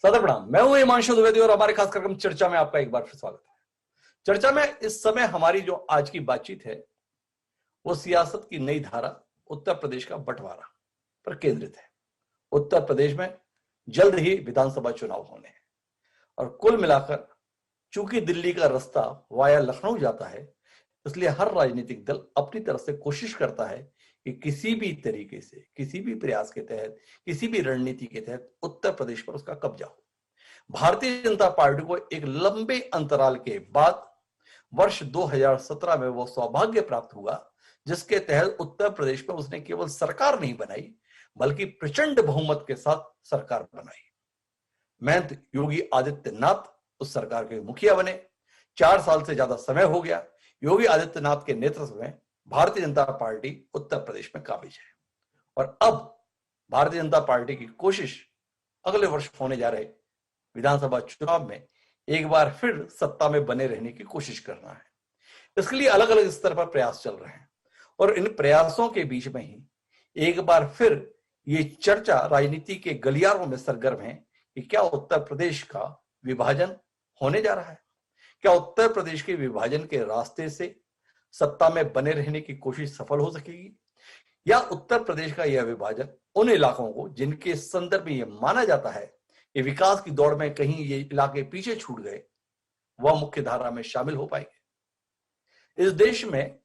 सदा प्रणाम। मैं हूं हिमांशु द्विवेदी और हमारे खास कार्यक्रम चर्चा में आपका एक बार फिर स्वागत है। चर्चा में इस समय हमारी जो आज की बातचीत है वो सियासत की नई धारा उत्तर प्रदेश का बंटवारा पर केंद्रित है। उत्तर प्रदेश में जल्द ही विधानसभा चुनाव होने हैं और कुल मिलाकर चूंकि दिल्ली का रास्ता वाया लखनऊ जाता है, इसलिए हर राजनीतिक दल अपनी तरफ से कोशिश करता है कि किसी भी तरीके से, किसी भी प्रयास के तहत, किसी भी रणनीति के तहत उत्तर प्रदेश पर उसका कब्जा हो। भारतीय जनता पार्टी को एक लंबे अंतराल के बाद वर्ष 2017 में वो सौभाग्य प्राप्त हुआ जिसके तहत उत्तर प्रदेश में उसने केवल सरकार नहीं बनाई बल्कि प्रचंड बहुमत के साथ सरकार बनाई। महंत योगी आदित्यनाथ उस सरकार के मुखिया बने। 4 साल से ज्यादा समय हो गया। योगी आदित्यनाथ के नेतृत्व में भारतीय जनता पार्टी उत्तर प्रदेश में काबिज है और अब भारतीय जनता पार्टी की कोशिश अगले वर्ष होने जा रहे विधानसभा चुनाव में एक बार फिर सत्ता में बने रहने की कोशिश करना है। इसके लिए अलग अलग स्तर पर प्रयास चल रहे हैं और इन प्रयासों के बीच में ही एक बार फिर ये चर्चा राजनीति के गलियारों में सरगर्म है कि क्या उत्तर प्रदेश का विभाजन होने जा रहा है। क्या उत्तर प्रदेश के विभाजन के रास्ते से सत्ता में बने रहने की कोशिश सफल हो सकेगी या उत्तर प्रदेश का यह विभाजन उन इलाकों को जिनके संदर्भ में यह माना जाता है कि विकास की दौड़ में कहीं ये इलाके पीछे छूट गए, वह मुख्य धारा में शामिल हो पाएंगे। इस देश में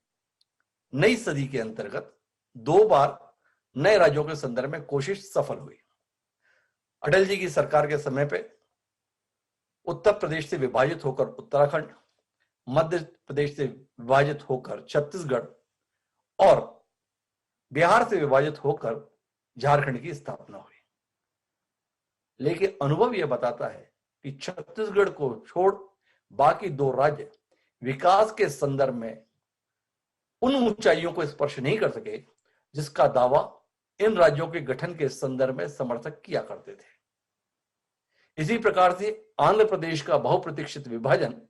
नई सदी के अंतर्गत 2 बार नए राज्यों के संदर्भ में कोशिश सफल हुई। अटल जी की सरकार के समय पे उत्तर प्रदेश से विभाजित होकर उत्तराखंड, मध्य प्रदेश से विभाजित होकर छत्तीसगढ़ और बिहार से विभाजित होकर झारखंड की स्थापना हुई। लेकिन अनुभव यह बताता है कि छत्तीसगढ़ को छोड़ बाकी 2 राज्य विकास के संदर्भ में उन ऊंचाइयों को स्पर्श नहीं कर सके जिसका दावा इन राज्यों के गठन के संदर्भ में समर्थक किया करते थे। इसी प्रकार से आंध्र प्रदेश का बहुप्रतीक्षित विभाजन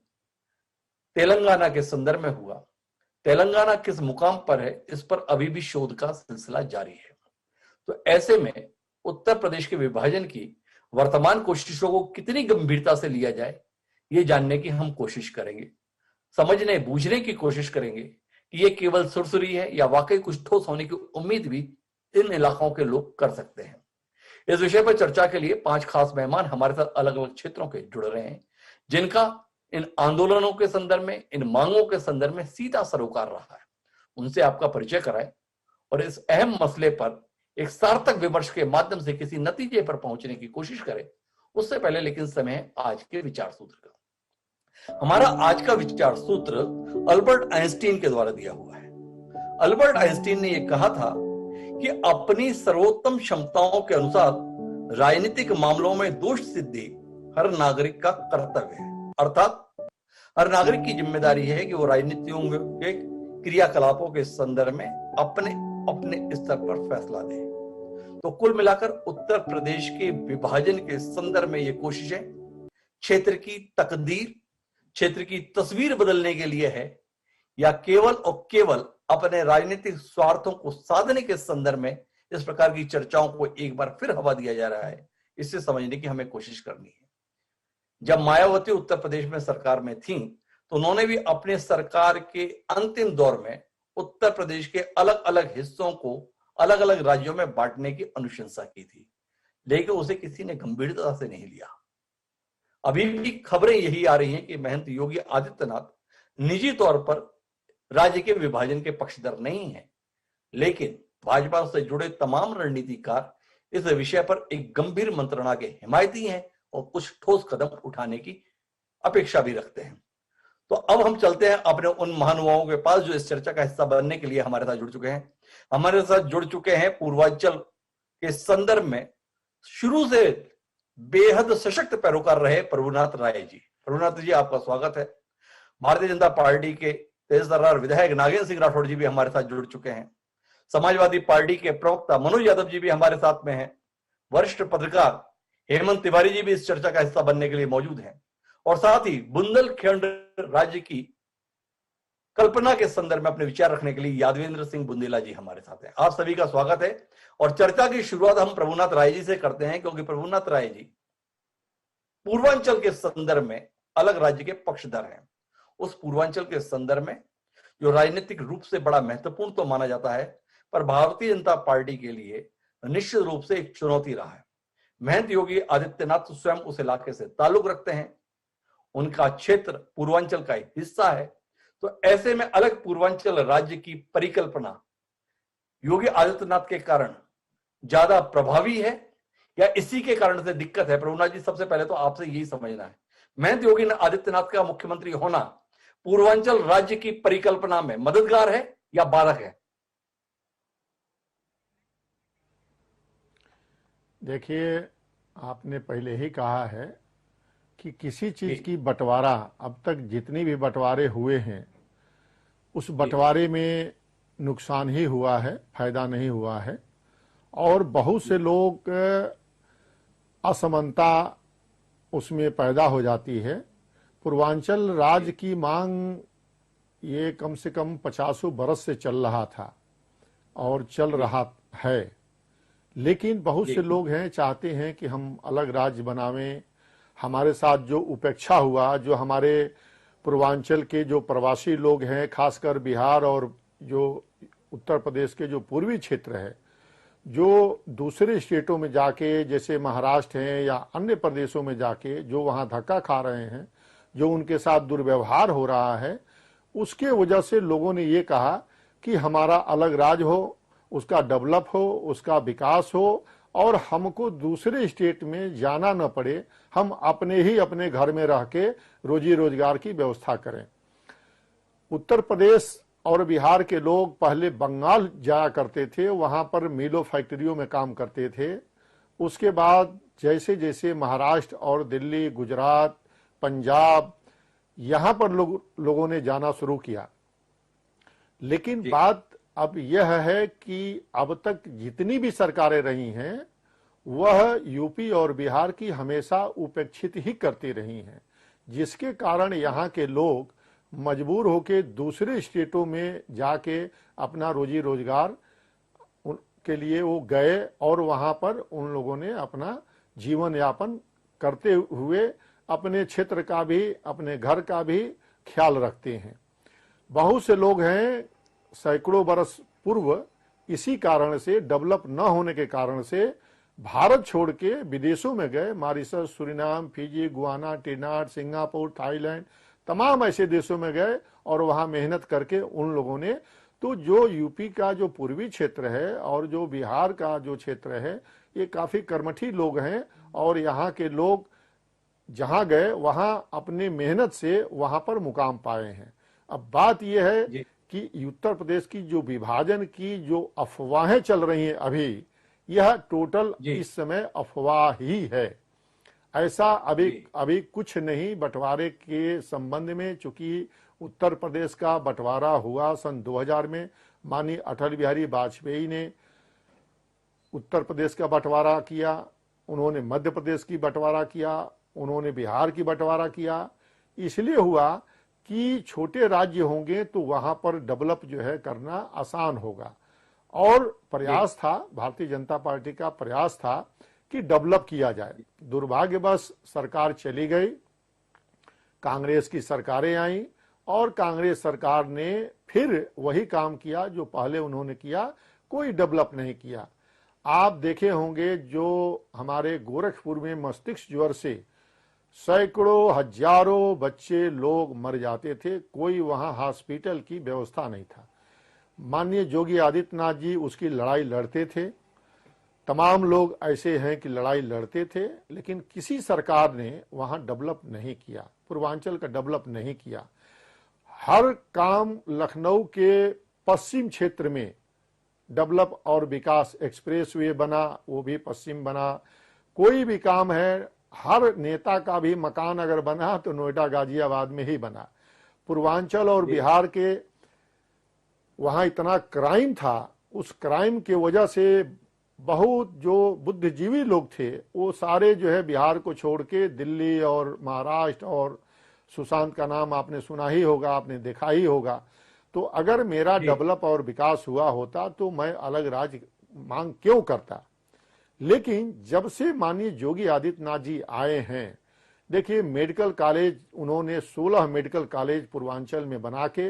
तेलंगाना के संदर्भ में हुआ। तेलंगाना किस मुकाम पर है इस पर अभी भी शोध का सिलसिला जारी है। तो ऐसे में उत्तर प्रदेश के विभाजन की वर्तमान कोशिशों को कितनी गंभीरता से लिया जाए ये जानने की हम कोशिश करेंगे। समझने बूझने की कोशिश करेंगे कि ये केवल सुरसुरी है या वाकई कुछ ठोस होने की उम्मीद भी इन इलाकों के लोग कर सकते हैं। इस विषय पर चर्चा के लिए 5 खास मेहमान हमारे साथ अलग अलग क्षेत्रों के जुड़ रहे हैं जिनका इन आंदोलनों के संदर्भ में, इन मांगों के संदर्भ में सीधा सरोकार रहा है। उनसे आपका परिचय कराएं और इस अहम मसले पर एक सार्थक विमर्श के माध्यम से किसी नतीजे पर पहुंचने की कोशिश करें। उससे पहले लेकिन समय है आज के विचार सूत्र का। हमारा आज का विचार सूत्र अल्बर्ट आइंस्टीन के द्वारा दिया हुआ है। अल्बर्ट आइंस्टीन ने यह कहा था कि अपनी सर्वोत्तम क्षमताओं के अनुसार राजनीतिक मामलों में दोष सिद्धि हर नागरिक का कर्तव्य है। अर्थात हर नागरिक की जिम्मेदारी है कि वो राजनीतियों के क्रियाकलापों के संदर्भ में अपने अपने स्तर पर फैसला दे। तो कुल मिलाकर उत्तर प्रदेश के विभाजन के संदर्भ में ये कोशिशें क्षेत्र की तकदीर, क्षेत्र की तस्वीर बदलने के लिए है या केवल और केवल अपने राजनीतिक स्वार्थों को साधने के संदर्भ में इस प्रकार की चर्चाओं को एक बार फिर हवा दिया जा रहा है, इससे समझने की हमें कोशिश करनी है। जब मायावती उत्तर प्रदेश में सरकार में थी तो उन्होंने भी अपने सरकार के अंतिम दौर में उत्तर प्रदेश के अलग अलग हिस्सों को अलग अलग राज्यों में बांटने की अनुशंसा की थी, लेकिन उसे किसी ने गंभीरता से नहीं लिया। अभी भी खबरें यही आ रही हैं कि महंत योगी आदित्यनाथ निजी तौर पर राज्य के विभाजन के पक्षधर नहीं है, लेकिन भाजपा से जुड़े तमाम रणनीतिकार इस विषय पर एक गंभीर मंत्रणा के हिमायती हैं और कुछ ठोस कदम उठाने की अपेक्षा भी रखते हैं। तो अब हम चलते हैं अपने उन महानुभावों के पास जो इस चर्चा का हिस्सा बनने के लिए हमारे साथ जुड़ चुके हैं। हमारे साथ जुड़ चुके हैं पूर्वांचल के संदर्भ में शुरू से बेहद सशक्त पैरोकार रहे प्रभुनाथ राय जी। प्रभुनाथ जी, आपका स्वागत है। भारतीय जनता पार्टी के तेज तर्रार विधायक नागेंद्र सिंह राठौड़ जी भी हमारे साथ जुड़ चुके हैं। समाजवादी पार्टी के प्रवक्ता मनोज यादव जी भी हमारे साथ में हैं। वरिष्ठ पत्रकार हेमंत तिवारी जी भी इस चर्चा का हिस्सा बनने के लिए मौजूद हैं और साथ ही बुंदेलखंड राज्य की कल्पना के संदर्भ में अपने विचार रखने के लिए यादवेंद्र सिंह बुंदेला जी हमारे साथ हैं। आप सभी का स्वागत है और चर्चा की शुरुआत हम प्रभुनाथ राय जी से करते हैं क्योंकि प्रभुनाथ राय जी पूर्वांचल के संदर्भ में अलग राज्य के पक्षधर हैं। उस पूर्वांचल के संदर्भ में जो राजनीतिक रूप से बड़ा महत्वपूर्ण तो माना जाता है, पर भारतीय जनता पार्टी के लिए निश्चित रूप से एक चुनौती रहा है। महंत योगी आदित्यनाथ स्वयं उस इलाके से ताल्लुक रखते हैं, उनका क्षेत्र पूर्वांचल का हिस्सा है। तो ऐसे में अलग पूर्वांचल राज्य की परिकल्पना योगी आदित्यनाथ के कारण ज्यादा प्रभावी है या इसी के कारण से दिक्कत है? प्रभुनाथ जी, सबसे पहले तो आपसे यही समझना है, महंत योगी आदित्यनाथ का मुख्यमंत्री होना पूर्वांचल राज्य की परिकल्पना में मददगार है या बाधक है? देखिए, आपने पहले ही कहा है कि किसी चीज की बंटवारा, अब तक जितनी भी बंटवारे हुए हैं उस बंटवारे में नुकसान ही हुआ है, फायदा नहीं हुआ है। और बहुत से लोग असमानता उसमें पैदा हो जाती है। पूर्वांचल राज्य की मांग ये कम से कम 50 बरस से चल रहा था और चल रहा है, लेकिन बहुत से लोग हैं चाहते हैं कि हम अलग राज्य बनावें। हमारे साथ जो उपेक्षा हुआ, जो हमारे पूर्वांचल के जो प्रवासी लोग हैं, खासकर बिहार और जो उत्तर प्रदेश के जो पूर्वी क्षेत्र है, जो दूसरे स्टेटों में जाके जैसे महाराष्ट्र हैं या अन्य प्रदेशों में जाके जो वहाँ धक्का खा रहे हैं, जो उनके साथ दुर्व्यवहार हो रहा है, उसके वजह से लोगों ने ये कहा कि हमारा अलग राज्य हो, उसका डेवलप हो, उसका विकास हो और हमको दूसरे स्टेट में जाना न पड़े, हम अपने ही अपने घर में रह के रोजी रोजगार की व्यवस्था करें। उत्तर प्रदेश और बिहार के लोग पहले बंगाल जाया करते थे, वहां पर मिलों फैक्ट्रियों में काम करते थे। उसके बाद जैसे जैसे महाराष्ट्र और दिल्ली, गुजरात, पंजाब, यहां पर लोगों ने जाना शुरू किया। लेकिन बात अब यह है कि अब तक जितनी भी सरकारें रही हैं वह यूपी और बिहार की हमेशा उपेक्षित ही करती रही हैं, जिसके कारण यहाँ के लोग मजबूर होकर दूसरे स्टेटों में जाके अपना रोजी रोजगार के लिए वो गए और वहां पर उन लोगों ने अपना जीवन यापन करते हुए अपने क्षेत्र का भी, अपने घर का भी ख्याल रखते हैं। बहुत से लोग हैं सैकड़ों बरस पूर्व इसी कारण से, डेवलप न होने के कारण से भारत छोड़ के विदेशों में गए, Mauritius, Suriname, Fiji, Guyana, Trinidad, Singapore, Thailand, तमाम ऐसे देशों में गए और वहां मेहनत करके उन लोगों ने, तो जो यूपी का जो पूर्वी क्षेत्र है और जो बिहार का जो क्षेत्र है, ये काफी कर्मठी लोग हैं और यहाँ के लोग जहां गए वहां अपने मेहनत से वहां पर मुकाम पाए हैं। अब बात यह है कि उत्तर प्रदेश की जो विभाजन की जो अफवाहें चल रही हैं अभी, यह टोटल इस समय अफवाह ही है। ऐसा अभी कुछ नहीं बंटवारे के संबंध में। चूंकि उत्तर प्रदेश का बंटवारा हुआ सन 2000 में, माननीय अटल बिहारी वाजपेयी ने उत्तर प्रदेश का बंटवारा किया, उन्होंने मध्य प्रदेश की बंटवारा किया, उन्होंने बिहार की बंटवारा किया। इसलिए हुआ कि छोटे राज्य होंगे तो वहां पर डेवलप जो है करना आसान होगा और प्रयास था, भारतीय जनता पार्टी का प्रयास था कि डेवलप किया जाए। दुर्भाग्यवश सरकार चली गई, कांग्रेस की सरकारें आई और कांग्रेस सरकार ने फिर वही काम किया जो पहले उन्होंने किया, कोई डेवलप नहीं किया। आप देखे होंगे जो हमारे गोरखपुर में मस्तिष्क ज्वर से सैकड़ों हजारों बच्चे लोग मर जाते थे, कोई वहां हॉस्पिटल की व्यवस्था नहीं था। माननीय योगी आदित्यनाथ जी उसकी लड़ाई लड़ते थे, तमाम लोग ऐसे हैं कि लड़ाई लड़ते थे, लेकिन किसी सरकार ने वहां डेवलप नहीं किया, पूर्वांचल का डेवलप नहीं किया। हर काम लखनऊ के पश्चिम क्षेत्र में डेवलप और विकास, एक्सप्रेसवे बना वो भी पश्चिम बना, कोई भी काम है, हर नेता का भी मकान अगर बना तो नोएडा गाजियाबाद में ही बना। पूर्वांचल और बिहार के वहां इतना क्राइम था, उस क्राइम की वजह से बहुत जो बुद्धिजीवी लोग थे वो सारे जो है बिहार को छोड़ के दिल्ली और महाराष्ट्र, और सुशांत का नाम आपने सुना ही होगा, आपने देखा ही होगा। तो अगर मेरा डेवलप और विकास हुआ होता तो मैं अलग राज्य मांग क्यों करता। लेकिन जब से माननीय योगी आदित्यनाथ जी आए हैं, देखिए, मेडिकल कॉलेज उन्होंने 16 मेडिकल कॉलेज पूर्वांचल में बना के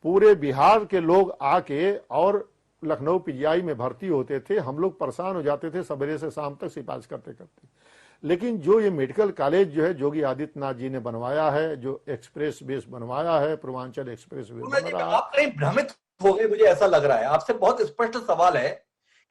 पूरे बिहार के लोग आके और लखनऊ पीजीआई में भर्ती होते थे। हम लोग परेशान हो जाते थे सवेरे से शाम तक सिफारिश करते करते। लेकिन जो ये मेडिकल कॉलेज जो है योगी आदित्यनाथ जी ने बनवाया है, जो एक्सप्रेस बेस बनवाया है, पूर्वांचल एक्सप्रेस वे बन रहा है। आप कहीं भ्रमित हो गए, मुझे ऐसा लग रहा है। आपसे बहुत स्पष्ट सवाल है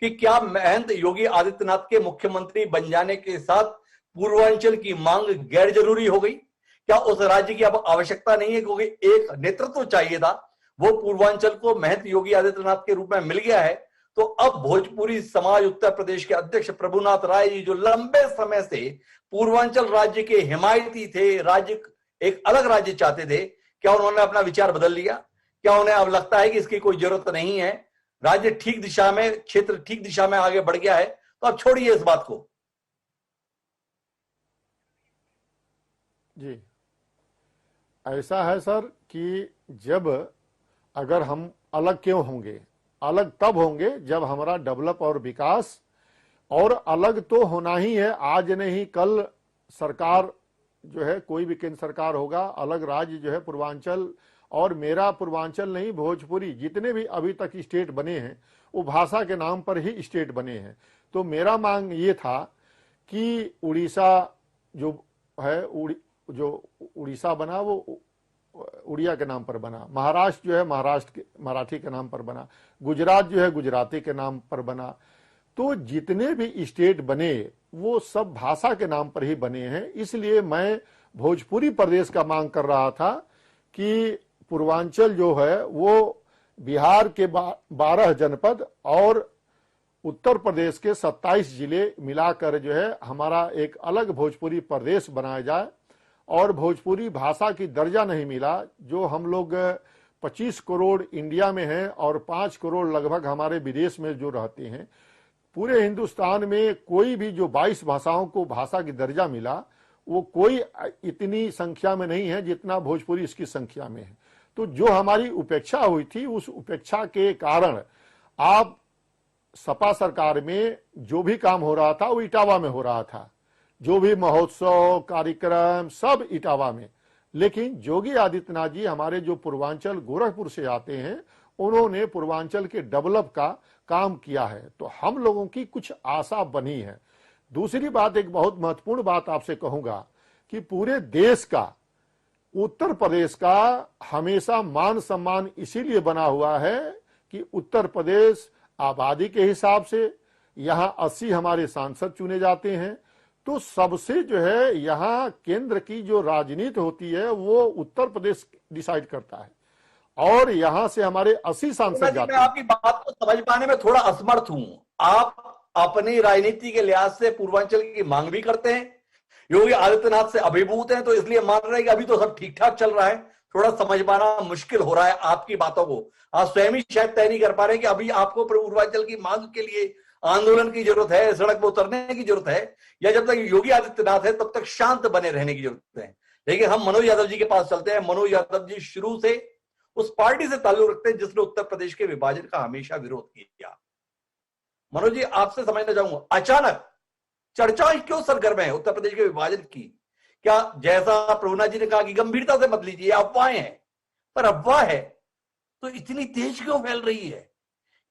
कि क्या महंत योगी आदित्यनाथ के मुख्यमंत्री बन जाने के साथ पूर्वांचल की मांग गैर जरूरी हो गई? क्या उस राज्य की अब आवश्यकता नहीं है, क्योंकि एक नेतृत्व चाहिए था, वो पूर्वांचल को महंत योगी आदित्यनाथ के रूप में मिल गया है? तो अब भोजपुरी समाज उत्तर प्रदेश के अध्यक्ष प्रभुनाथ राय जी, जो लंबे समय से पूर्वांचल राज्य के हिमायती थे, राज्य एक अलग राज्य चाहते थे, क्या उन्होंने अपना विचार बदल लिया? क्या उन्हें अब लगता है कि इसकी कोई जरूरत नहीं है, राज्य ठीक दिशा में, क्षेत्र ठीक दिशा में आगे बढ़ गया है, तो अब छोड़िए इस बात को? जी, ऐसा है सर कि जब अगर हम अलग क्यों होंगे, अलग तब होंगे जब हमारा डेवलप और विकास, और अलग तो होना ही है, आज नहीं कल सरकार जो है, कोई भी केंद्र सरकार होगा, अलग राज्य जो है पूर्वांचल, और मेरा पूर्वांचल नहीं, भोजपुरी जितने भी अभी तक स्टेट बने हैं वो भाषा के नाम पर ही स्टेट बने हैं। तो मेरा मांग ये था कि उड़ीसा जो है, जो उड़ीसा बना वो उड़िया के नाम पर बना, महाराष्ट्र जो है महाराष्ट्र के मराठी के नाम पर बना, गुजरात जो है गुजराती के नाम पर बना। तो जितने भी स्टेट बने वो सब भाषा के नाम पर ही बने हैं। इसलिए मैं भोजपुरी प्रदेश का मांग कर रहा था कि पूर्वांचल जो है वो बिहार के 12 जनपद और उत्तर प्रदेश के 27 जिले मिलाकर जो है हमारा एक अलग भोजपुरी प्रदेश बनाया जाए। और भोजपुरी भाषा की दर्जा नहीं मिला, जो हम लोग 25 करोड़ इंडिया में हैं और 5 करोड़ लगभग हमारे विदेश में जो रहते हैं। पूरे हिंदुस्तान में कोई भी जो 22 भाषाओं को भाषा की दर्जा मिला वो कोई इतनी संख्या में नहीं है जितना भोजपुरी इसकी संख्या में है। तो जो हमारी उपेक्षा हुई थी, उस उपेक्षा के कारण आप सपा सरकार में जो भी काम हो रहा था वो इटावा में हो रहा था, जो भी महोत्सव कार्यक्रम सब इटावा में। लेकिन योगी आदित्यनाथ जी हमारे जो पूर्वांचल गोरखपुर से आते हैं, उन्होंने पूर्वांचल के डेवलप का काम किया है, तो हम लोगों की कुछ आशा बनी है। दूसरी बात, एक बहुत महत्वपूर्ण बात आपसे कहूंगा कि पूरे देश का, उत्तर प्रदेश का हमेशा मान सम्मान इसीलिए बना हुआ है कि उत्तर प्रदेश आबादी के हिसाब से यहां 80 हमारे सांसद चुने जाते हैं। तो सबसे जो है यहाँ केंद्र की जो राजनीति होती है वो उत्तर प्रदेश डिसाइड करता है, और यहाँ से हमारे 80 सांसद जाते हैं। मैं आपकी बात को समझ पाने में थोड़ा असमर्थ हूं। आप अपनी राजनीति के लिहाज से पूर्वांचल की मांग भी करते हैं, योगी आदित्यनाथ से अभिभूत हैं, तो इसलिए मान रहे हैं कि अभी तो सब ठीक ठाक चल रहा है। थोड़ा समझ पाना मुश्किल हो रहा है आपकी बातों को। आप स्वयं ही शायद तय नहीं कर पा रहे कि अभी आपको पूर्वांचल की मांग के लिए आंदोलन की जरूरत है, सड़क पर उतरने की जरूरत है, या जब तक योगी आदित्यनाथ है तब तक शांत बने रहने की जरूरत है। लेकिन हम मनोज यादव जी के पास चलते हैं। मनोज यादव जी शुरू से उस पार्टी से ताल्लुक रखते हैं जिसने उत्तर प्रदेश के विभाजन का हमेशा विरोध किया। मनोज जी, आपसे समझना चाहूंगा, अचानक चर्चा क्यों सरगर्म है उत्तर प्रदेश के विभाजन की? क्या जैसा प्रभुनाथ जी ने कहा कि गंभीरता से मत लीजिए, अफवाहें हैं, पर अफवाह है तो इतनी तेज क्यों फैल रही है?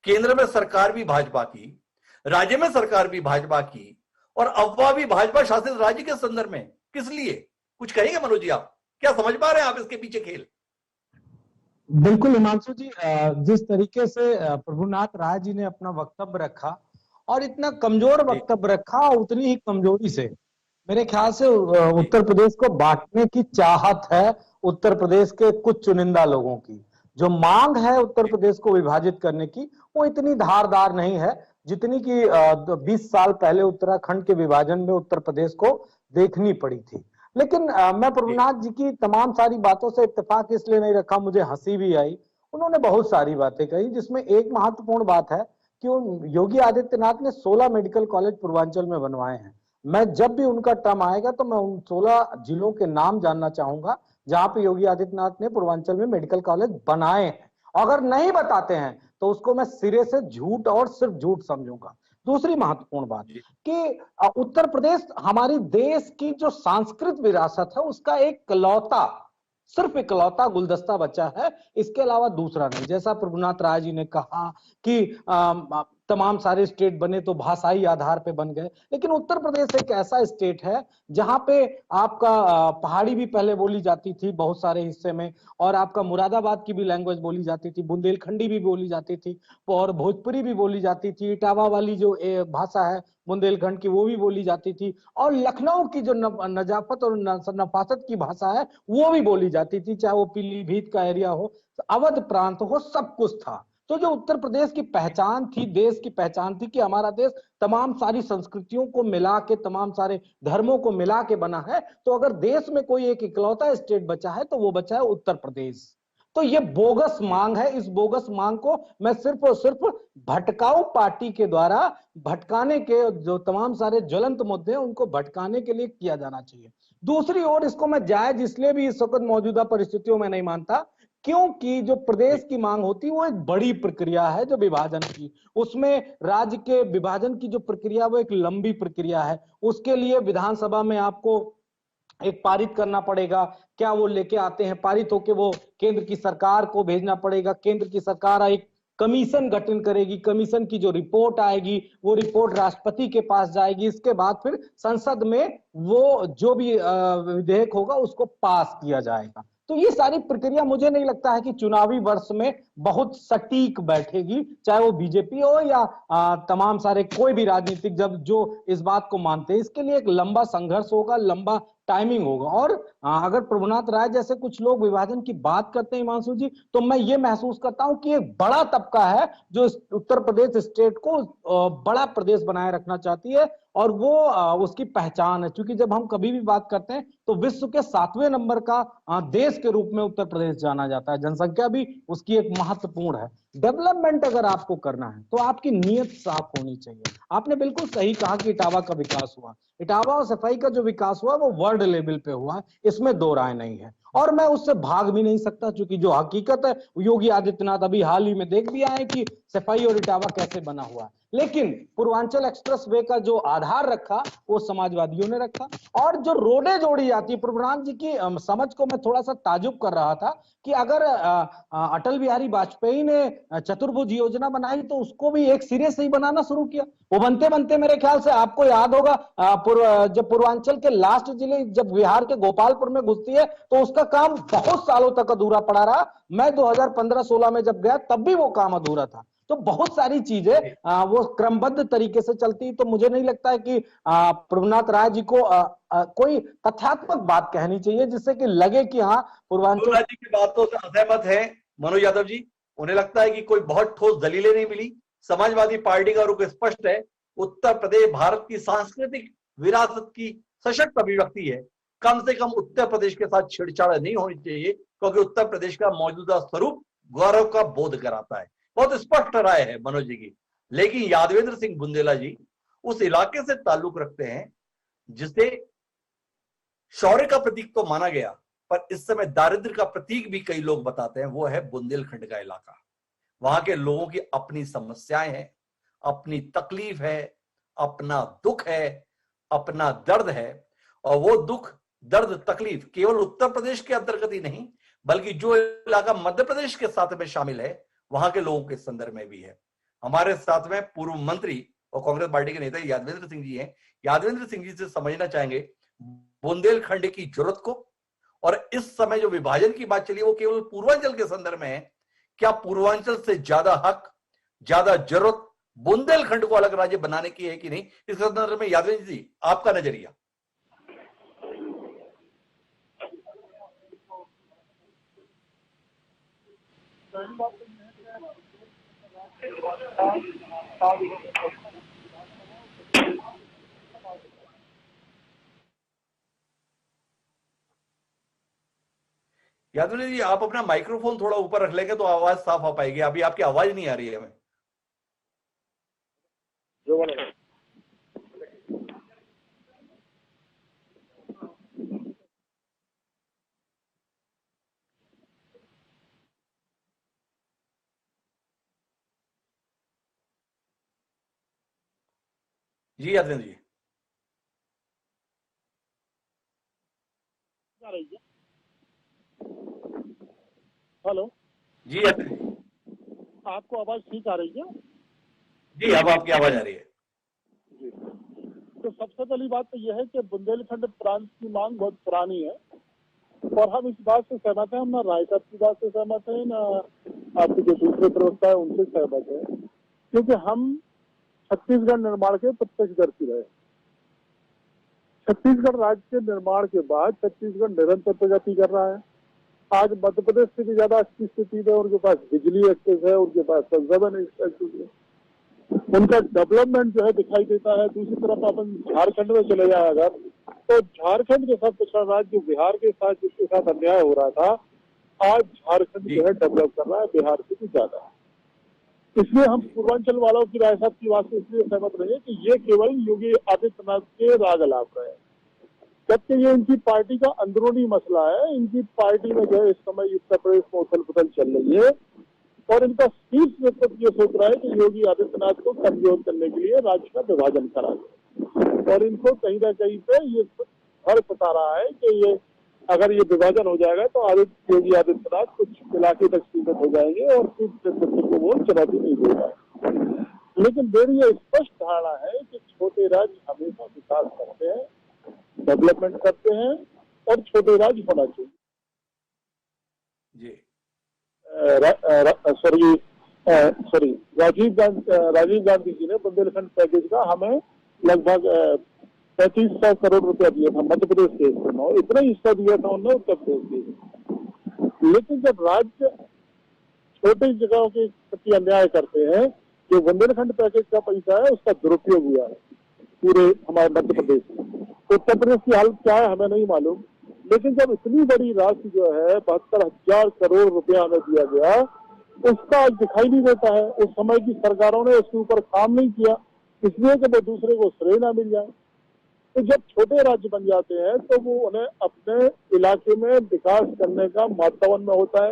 केंद्र में सरकार भी भाजपा की, राज्य में सरकार भी भाजपा की, और अफवाह भी भाजपा शासित राज्य के संदर्भ में, किस लिए? कुछ कहेंगे मनोज जी? आप क्या समझ पा रहे हैं आप इसके पीछे खेल? बिल्कुल हिमांशु जी, जिस तरीके से प्रभुनाथ राय जी ने अपना वक्तव्य रखा, और इतना कमजोर वक्तव्य रखा, उतनी ही कमजोरी से मेरे ख्याल से उत्तर प्रदेश को बांटने की चाहत है उत्तर प्रदेश के कुछ चुनिंदा लोगों की। जो मांग है उत्तर प्रदेश को विभाजित करने की, वो इतनी धारदार नहीं है जितनी कि 20 साल पहले उत्तराखंड के विभाजन में उत्तर प्रदेश को देखनी पड़ी थी। लेकिन मैं प्रभुनाथ जी की तमाम सारी बातों से इत्तेफाक इसलिए नहीं रखा, मुझे हंसी भी आई। उन्होंने बहुत सारी बातें कही, जिसमें एक महत्वपूर्ण बात है कि योगी आदित्यनाथ ने 16 मेडिकल कॉलेज पूर्वांचल में बनवाए हैं। मैं जब भी उनका टर्म आएगा तो मैं उन 16 जिलों के नाम जानना चाहूंगा जहां पे योगी आदित्यनाथ ने पूर्वांचल में मेडिकल कॉलेज बनाए हैं। अगर नहीं बताते हैं तो उसको मैं सिरे से झूठ और सिर्फ झूठ समझूंगा। दूसरी महत्वपूर्ण बात जी। कि उत्तर प्रदेश हमारी देश की जो सांस्कृतिक विरासत है उसका सिर्फ इकलौता गुलदस्ता बचा है, इसके अलावा दूसरा नहीं। जैसा प्रभुनाथ राय जी ने कहा कि तमाम सारे स्टेट बने तो भाषाई आधार पे बन गए, लेकिन उत्तर प्रदेश एक ऐसा स्टेट है जहां पे आपका पहाड़ी भी पहले बोली जाती थी बहुत सारे हिस्से में, और आपका मुरादाबाद की भी लैंग्वेज बोली जाती थी, बुंदेलखंडी भी बोली जाती थी, और भोजपुरी भी बोली जाती थी, इटावा वाली जो भाषा है बुंदेलखंड की वो भी बोली जाती थी, और लखनऊ की जो नजाफत और नफासत की भाषा है वो भी बोली जाती थी, चाहे वो पीलीभीत का एरिया हो, अवध प्रांत हो, सब कुछ था। तो जो उत्तर प्रदेश की पहचान थी, देश की पहचान थी कि हमारा देश तमाम सारी संस्कृतियों को मिला के, तमाम सारे धर्मों को मिला के बना है, तो अगर देश में कोई एक इकलौता स्टेट बचा है तो वो बचा है उत्तर प्रदेश। तो ये बोगस मांग है, इस बोगस मांग को मैं सिर्फ और सिर्फ भटकाऊ पार्टी के द्वारा भटकाने के, जो तमाम सारे ज्वलंत मुद्दे हैं उनको भटकाने के लिए किया जाना चाहिए। दूसरी ओर इसको मैं जायज इसलिए भी इस वक्त मौजूदा परिस्थितियों में नहीं मानता क्योंकि जो प्रदेश की मांग होती है वो एक बड़ी प्रक्रिया है, जो विभाजन की, उसमें राज्य के विभाजन की जो प्रक्रिया वो एक लंबी प्रक्रिया है। उसके लिए विधानसभा में आपको एक पारित करना पड़ेगा, क्या वो लेके आते हैं, पारित होके वो केंद्र की सरकार को भेजना पड़ेगा, केंद्र की सरकार एक कमीशन गठन करेगी, कमीशन की जो रिपोर्ट आएगी वो रिपोर्ट राष्ट्रपति के पास जाएगी, इसके बाद फिर संसद में वो जो भी विधेयक होगा उसको पास किया जाएगा। तो ये सारी प्रक्रिया मुझे नहीं लगता है कि चुनावी वर्ष में बहुत सटीक बैठेगी, चाहे वो बीजेपी हो या तमाम सारे कोई भी राजनीतिक जब जो इस बात को मानते हैं। इसके लिए एक लंबा संघर्ष होगा, लंबा टाइमिंग होगा। और अगर प्रभुनाथ राय जैसे कुछ लोग विभाजन की बात करते हैं हिमांशु जी, तो मैं ये महसूस करता हूं कि एक बड़ा तबका है जो उत्तर प्रदेश स्टेट को बड़ा प्रदेश बनाए रखना चाहती है, और वो उसकी पहचान है। क्योंकि जब हम कभी भी बात करते हैं तो विश्व के 7वें नंबर का देश के रूप में उत्तर प्रदेश जाना जाता है, जनसंख्या भी उसकी एक महत्वपूर्ण है। डेवलपमेंट अगर आपको करना है तो आपकी नीयत साफ होनी चाहिए। आपने बिल्कुल सही कहा कि इटावा का विकास हुआ, इटावा और सफाई का जो विकास हुआ वो वर्ल्ड लेवल पे हुआ, इसमें दो राय नहीं है, और मैं उससे भाग भी नहीं सकता, क्योंकि जो हकीकत है योगी आदित्यनाथ अभी हाल ही में देख भी आए कि सफाई और इटावा कैसे बना हुआ है। लेकिन पूर्वांचल एक्सप्रेस वे का जो आधार रखा वो समाजवादियों ने रखा, और जो रोडें जोड़ी जाती है, प्रभुराम जी की समझ को मैं थोड़ा सा ताजुब कर रहा था कि अगर अटल बिहारी वाजपेयी ने चतुर्भुज योजना बनाई तो उसको भी एक सिरे से ही बनाना शुरू किया। वो बनते बनते मेरे ख्याल से आपको याद होगा जब पूर्वांचल के लास्ट जिले जब बिहार के गोपालपुर में घुसती है तो उसका काम बहुत सालों तक अधूरा पड़ा रहा। मैं 2015-16 में जब गया तब भी वो काम अधूरा था। तो बहुत सारी चीजें वो क्रमबद्ध तरीके से चलती, तो मुझे नहीं लगता है कि प्रभुनाथ राय जी को कोई तथ्यात्मक बात कहनी चाहिए जिससे कि लगे कि हाँ पूर्वांचल जी की बातों से असहमत है मनोज यादव जी। उन्हें लगता है कि कोई बहुत ठोस दलीलें नहीं मिली। समाजवादी पार्टी का रुख स्पष्ट है। उत्तर प्रदेश भारत की सांस्कृतिक विरासत की सशक्त अभिव्यक्ति है। कम से कम उत्तर प्रदेश के साथ छेड़छाड़ नहीं होनी चाहिए, क्योंकि उत्तर प्रदेश का मौजूदा स्वरूप गौरव का बोध कराता है। बहुत स्पष्ट राय है मनोज जी की। लेकिन यादवेंद्र सिंह बुंदेला जी उस इलाके से ताल्लुक रखते हैं जिसे शौर्य का प्रतीक तो माना गया, पर इस समय दारिद्र का प्रतीक भी कई लोग बताते हैं। वो है बुंदेलखंड का इलाका। वहां के लोगों की अपनी समस्याएं हैं, अपनी तकलीफ है, अपना दुख है, अपना दर्द है। और वो दुख दर्द तकलीफ केवल उत्तर प्रदेश के अंतर्गत ही नहीं, बल्कि जो इलाका मध्य प्रदेश के साथ में शामिल है वहां के लोगों के संदर्भ में भी है। हमारे साथ में पूर्व मंत्री और कांग्रेस पार्टी के नेता यादवेंद्र सिंह जी हैं। यादवेंद्र सिंह जी से समझना चाहेंगे बुंदेलखंड की जरूरत को, और इस समय जो विभाजन की बात चली वो केवल पूर्वांचल के संदर्भ में है। क्या पूर्वांचल से ज्यादा हक, ज्यादा जरूरत बुंदेलखंड को अलग राज्य बनाने की है कि नहीं? इस संदर्भ में यादवेंद्र जी आपका नजरिया। यादवेंद्र जी आप अपना माइक्रोफोन थोड़ा ऊपर रख लेंगे तो आवाज साफ आ पाएगी। अभी आपकी आवाज नहीं आ रही है हमें। जी यादवेंद्र जी। हेलो जी यादवेंद्र जी। आपको आवाज ठीक आ रही है? जी अब आपकी आवाज आ रही है। जी। तो सबसे पहली बात तो यह है कि बुंदेलखंड प्रांत की मांग बहुत पुरानी है और हम इस बात से सहमत हैं। हम ना राय साहब की बात से सहमत हैं, ना आपके जो दूसरे प्रवक्ता है उनसे सहमत है, क्योंकि हम छत्तीसगढ़ निर्माण के प्रत्यक्षदर्शी रहे। छत्तीसगढ़ राज्य के निर्माण के बाद छत्तीसगढ़ निरंतर प्रगति कर रहा है। आज मध्य प्रदेश से भी ज्यादा अच्छी स्थिति है। उनके पास बिजली एक्सेस है, उनके पास संसाधन एक्सेस है, उनका डेवलपमेंट जो है दिखाई देता है। दूसरी तरफ अपन झारखंड में चले जाए अगर, तो झारखंड के साथ पिछड़ा राज्य बिहार के साथ जिसके साथ अन्याय हो रहा था, आज झारखंड जो है डेवलप कर रहा है बिहार से भी ज्यादा। इसलिए हम पूर्वांचल वालों की राय साहब की बात से इसलिए सहमत रहे कि ये केवल योगी आदित्यनाथ के राज लाभ रहे, जबकि ये इनकी पार्टी का अंदरूनी मसला है। इनकी पार्टी में जो है इस समय उत्तर प्रदेश में उथल पुथल चल रही है और इनका शीर्ष नेतृत्व ये सोच रहा है कि योगी आदित्यनाथ को कमजोर करने के लिए राज्य का विभाजन करा दे और इनको कहीं ना कहीं पे ये भर सता रहा है कि ये अगर ये विभाजन हो जाएगा तो योगी आदित्यनाथ कुछ इलाके तक सीमित हो जाएंगे और शीर्ष नेतृत्व को वो चुनौती नहीं देगा। लेकिन मेरी ये स्पष्ट धारणा है कि छोटे राज्य हमेशा विकास करते हैं, डेवलपमेंट करते हैं और छोटे राज्य होना चाहिए। जी राजीव गांधी जी ने बुंदेलखंड पैकेज का हमें लगभग 3500 करोड़ रुपया दिया था मध्य प्रदेश के हिस्से में, इतना ही हिस्सा दिया था उन्होंने उत्तर प्रदेश के। लेकिन जब राज्य छोटी जगहों के प्रति अन्याय करते हैं, जो बुंदेलखंड पैकेज का पैसा है उसका दुरुपयोग हुआ है पूरे हमारे मध्य प्रदेश में। उत्तर प्रदेश की हालत क्या है हमें नहीं मालूम, लेकिन जब इतनी बड़ी राशि जो है 72,000 करोड़ रुपया हमें दिया गया, उसका आज दिखाई नहीं देता है। उस समय की सरकारों ने उसके ऊपर काम नहीं किया, इसलिए कि वो दूसरे को श्रेय ना मिल जाए। तो जब छोटे राज्य बन जाते हैं तो वो उन्हें अपने इलाके में विकास करने का वातावरण में होता है।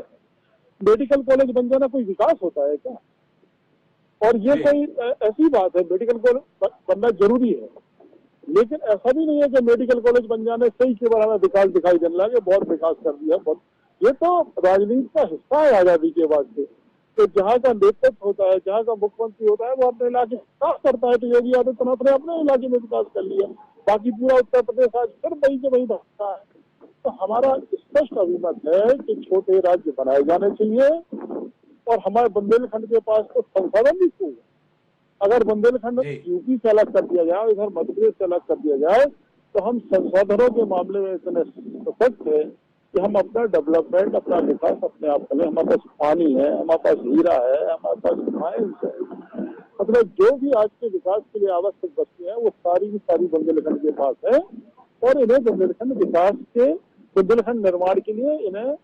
मेडिकल कॉलेज बन जाना कोई विकास होता है क्या? और ये कोई ऐसी बात है, मेडिकल कॉलेज बनना जरूरी है, लेकिन ऐसा भी नहीं है कि मेडिकल कॉलेज बन जाने से ही केवल हमें विकास दिखाई देने लगे, बहुत विकास कर दिया। बहुत ये तो राजनीति का हिस्सा है आजादी के बाद से। तो जहाँ का नेतृत्व होता है, जहाँ का मुख्यमंत्री होता है, वो अपने इलाके विकास करता है। तो योगी आदित्यनाथ ने अपने इलाके में विकास कर लिया, बाकी पूरा उत्तर प्रदेश आज फिर वही के वही भागता है। तो हमारा स्पष्ट अभिमत है कि छोटे राज्य बनाए जाने चाहिए और हमारे बुंदेलखंड के पास तो संसाधन भी खूब है। अगर बुंदेलखंड यूपी से अलग कर दिया जाए, इधर मध्य प्रदेश से अलग कर दिया जाए, तो हम संसाधनों के मामले में इतने सशक्त है कि हम अपना डेवलपमेंट, अपना विकास अपने आप करें। हमारे पास पानी है, हमारे पास हीरा है, हमारे पास माइंस है, मतलब जो भी आज के विकास के लिए आवश्यक वस्तु है वो सारी की सारी बुंदेलखंड के पास है और इन्हें बुंदेलखंड विकास के, बुंदेलखंड निर्माण के लिए इन्हें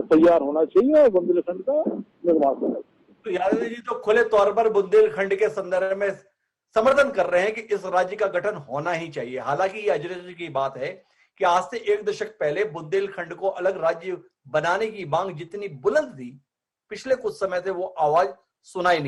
तैयार होना चाहिए और बुंदेलखंड का निर्माण करना चाहिए। तो यादव जी तो खुले तौर पर बुंदेलखंड के संदर्भ में समर्थन कर रहे हैं कि इस राज्य का गठन होना ही चाहिए। हालांकि ये अजरज की बात है कि आज से 1 दशक पहले बुंदेलखंड को अलग राज्य बनाने की मांग जितनी बुलंद थी, पिछले कुछ समय से वो आवाज सुनाई नहीं